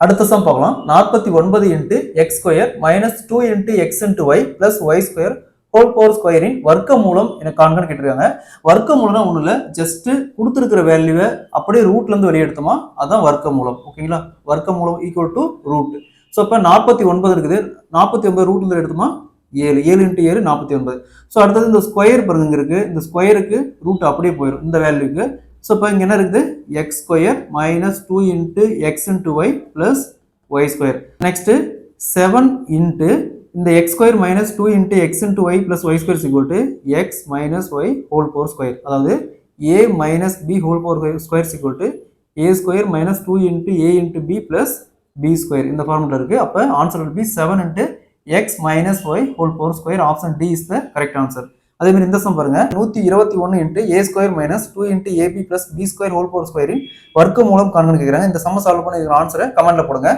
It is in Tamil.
அடுத்த சம் பார்க்கலாம். 49 into x square minus 2 into x into y plus y square whole power ஸ்கொயரின் வர்க்க மூலம் எனக்கு காண்கன்னு கேட்டிருக்காங்க. வர்க்க மூலம்னா ஒன்றும் இல்லை, ஜஸ்ட் கொடுத்துருக்கிற வேல்யூவை அப்படியே ரூட்லேருந்து வெளியே எடுத்தோமா அதுதான் வர்க்க மூலம். ஓகேங்களா, வர்க்க மூலம் ஈக்குவல் டு ரூட். ஸோ இப்போ 49 இருக்குது, 49 ரூட்ல எடுத்தோமா 7, 7 இன்ட்டு 7 49. ஸோ அடுத்தது இந்த ஸ்கொயர் பாருங்க இருக்கு, இந்த ஸ்கொயருக்கு ரூட் அப்படியே போயிடும் இந்த வேல்யூக்கு. ஸோ இப்போ இங்கே என்ன இருக்குது, x square minus 2 into x into y plus y square. Next 7 into இந்த x square minus 2 into x into y plus y square equal to x minus y whole power square. அதாவது a minus b whole power square equal to a square minus 2 into a into b plus b square. இந்த ஃபார்முலா இருக்குது. அப்போ answer will be 7 into x minus y whole power square. Option D is the correct answer. அதே மாதிரி இந்த சம் பாருங்க, 121 into a square minus 2 into AB plus b square whole power ஸ்கொயரின் வர்க்க மூலம் காண்கன்னு கேட்குறாங்க. இந்த சம்ம சால்வ் பண்ணி ஆன்சரை கமெண்ட்ல போடுங்க.